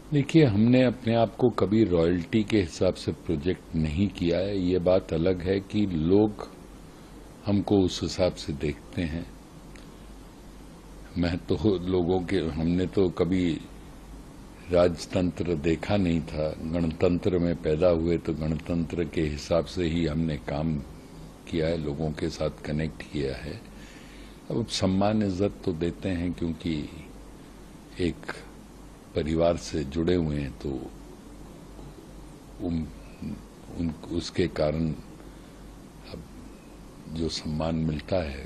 देखिए, हमने अपने आप को कभी रॉयल्टी के हिसाब से प्रोजेक्ट नहीं किया है। ये बात अलग है कि लोग हमको उस हिसाब से देखते हैं। मैं तो लोगों के हमने तो कभी राजतंत्र देखा नहीं था। गणतंत्र में पैदा हुए तो गणतंत्र के हिसाब से ही हमने काम किया है, लोगों के साथ कनेक्ट किया है। अब सम्मान इज्जत तो देते हैं क्योंकि एक परिवार से जुड़े हुए हैं, तो उसके कारण अब जो सम्मान मिलता है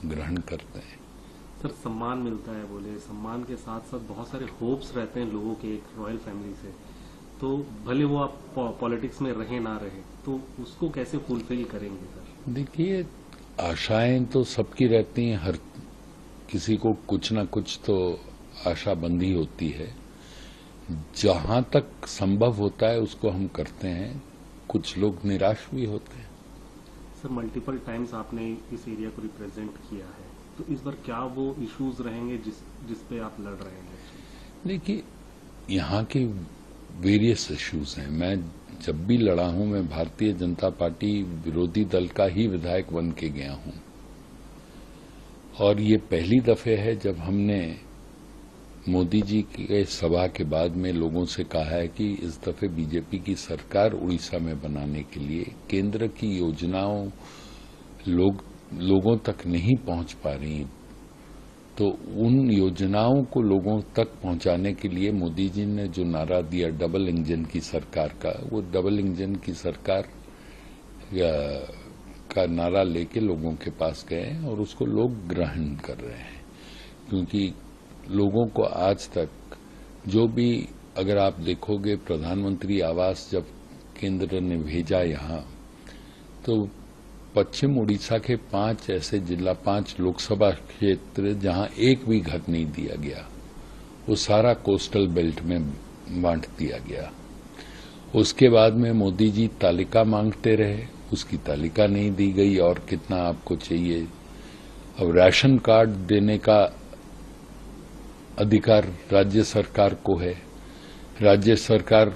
ग्रहण करते हैं। सर, सम्मान मिलता है बोले, सम्मान के साथ साथ बहुत सारे होप्स रहते हैं लोगों के एक रॉयल फैमिली से, तो भले वो आप पॉलिटिक्स में रहे ना रहे, तो उसको कैसे फुलफिल करेंगे सर? देखिए, आशाएं तो सबकी रहती हैं, हर किसी को कुछ ना कुछ तो आशा बंधी होती है। जहां तक संभव होता है उसको हम करते हैं। कुछ लोग निराश भी होते हैं। सर, मल्टीपल टाइम्स आपने इस एरिया को रिप्रेजेंट किया है, तो इस बार क्या वो इश्यूज रहेंगे जिस पे आप लड़ रहे हैं? देखिए, यहाँ के वेरियस इश्यूज हैं। मैं जब भी लड़ा हूं, मैं भारतीय जनता पार्टी विरोधी दल का ही विधायक बन के गया हूं, और ये पहली दफे है जब हमने मोदी जी के सभा के बाद में लोगों से कहा है कि इस दफे बीजेपी की सरकार उड़ीसा में बनाने के लिए केंद्र की योजनाओं लोगों तक नहीं पहुंच पा रही, तो उन योजनाओं को लोगों तक पहुंचाने के लिए मोदी जी ने जो नारा दिया डबल इंजन की सरकार का, वो डबल इंजन की सरकार का नारा लेके लोगों के पास गए हैं और उसको लोग ग्रहण कर रहे हैं। क्योंकि लोगों को आज तक जो भी, अगर आप देखोगे, प्रधानमंत्री आवास जब केंद्र ने भेजा यहां, तो पश्चिम उड़ीसा के 5 ऐसे जिला, 5 लोकसभा क्षेत्र जहां एक भी घर नहीं दिया गया, वो सारा कोस्टल बेल्ट में बांट दिया गया। उसके बाद में मोदी जी तालिका मांगते रहे, उसकी तालिका नहीं दी गई और कितना आपको चाहिए। अब राशन कार्ड देने का अधिकार राज्य सरकार को है। राज्य सरकार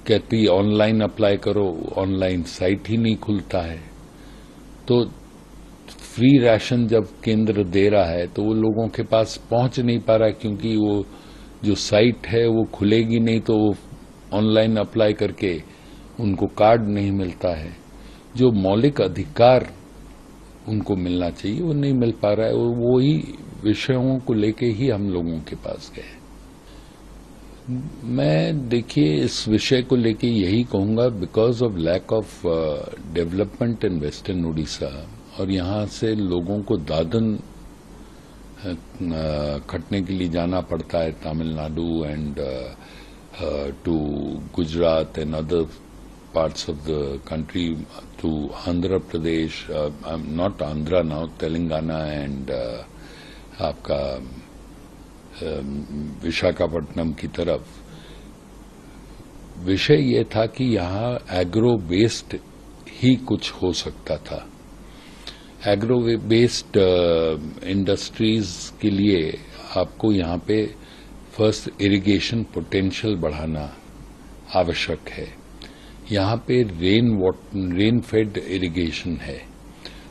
कहती ऑनलाइन अप्लाई करो, ऑनलाइन साइट ही नहीं खुलता है। तो फ्री राशन जब केंद्र दे रहा है तो वो लोगों के पास पहुंच नहीं पा रहा, क्योंकि वो जो साइट है वो खुलेगी नहीं, तो वो ऑनलाइन अप्लाई करके उनको कार्ड नहीं मिलता है। जो मौलिक अधिकार उनको मिलना चाहिए वो नहीं मिल पा रहा है। वो ही विषयों को लेके ही हम लोगों के पास गए। मैं देखिए इस विषय को लेके यही कहूंगा, because of lack of development in western Odisha, और यहाँ से लोगों को दादन खटने के लिए जाना पड़ता है Tamil Nadu and to Gujarat and other parts of the country, to Andhra Pradesh, not Andhra now, Telangana and आपका विशाखापट्टनम की तरफ। विषय ये था कि यहाँ एग्रो बेस्ड ही कुछ हो सकता था। एग्रो बेस्ड इंडस्ट्रीज के लिए आपको यहाँ पे फर्स्ट इरिगेशन पोटेंशियल बढ़ाना आवश्यक है। यहाँ पे रेन फेड इरिगेशन है।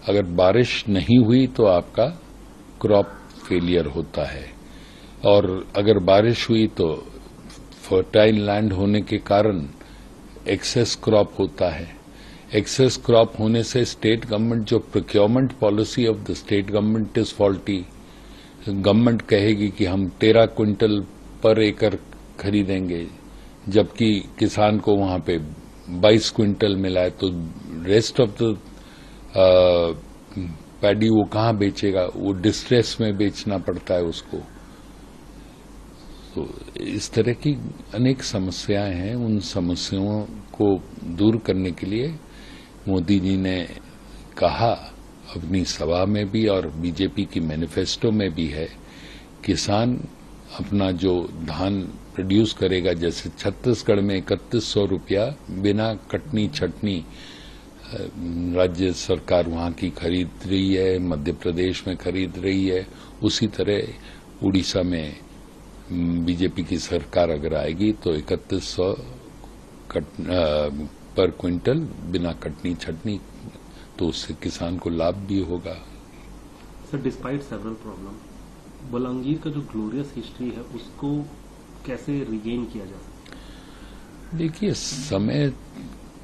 अगर बारिश नहीं हुई तो आपका क्रॉप फेलियर होता है, और अगर बारिश हुई तो फर्टाइल लैंड होने के कारण एक्सेस क्रॉप होता है। एक्सेस क्रॉप होने से स्टेट गवर्नमेंट, जो procurement policy of the state government is faulty. Government कहेगी कि हम 13 क्विंटल पर एकड़ खरीदेंगे, जबकि किसान को वहां पे 22 क्विंटल मिला है, तो रेस्ट ऑफ द पैडी वो कहाँ बेचेगा? वो डिस्ट्रेस में बेचना पड़ता है उसको। तो इस तरह की अनेक समस्याएं हैं। उन समस्याओं को दूर करने के लिए मोदी जी ने कहा अपनी सभा में भी और बीजेपी की मैनिफेस्टो में भी है, किसान अपना जो धान प्रोड्यूस करेगा, जैसे छत्तीसगढ़ में 3100 रुपया बिना कटनी छटनी राज्य सरकार वहां की खरीद रही है, मध्य प्रदेश में खरीद रही है, उसी तरह उड़ीसा में बीजेपी की सरकार अगर आएगी तो 3100 पर क्विंटल बिना कटनी छटनी, तो उससे किसान को लाभ भी होगा। Sir, despite several problem, Balangir का जो ग्लोरियस हिस्ट्री है उसको कैसे रिगेन किया जा सकता है? देखिए, समय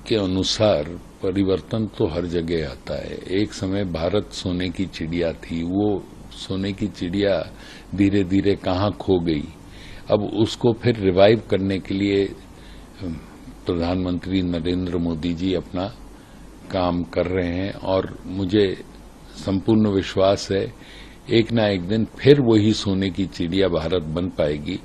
के अनुसार परिवर्तन तो हर जगह आता है। एक समय भारत सोने की चिड़िया थी, वो सोने की चिड़िया धीरे धीरे कहाँ खो गई। अब उसको फिर रिवाइव करने के लिए प्रधानमंत्री नरेंद्र मोदी जी अपना काम कर रहे हैं और मुझे संपूर्ण विश्वास है एक ना एक दिन फिर वही सोने की चिड़िया भारत बन पाएगी।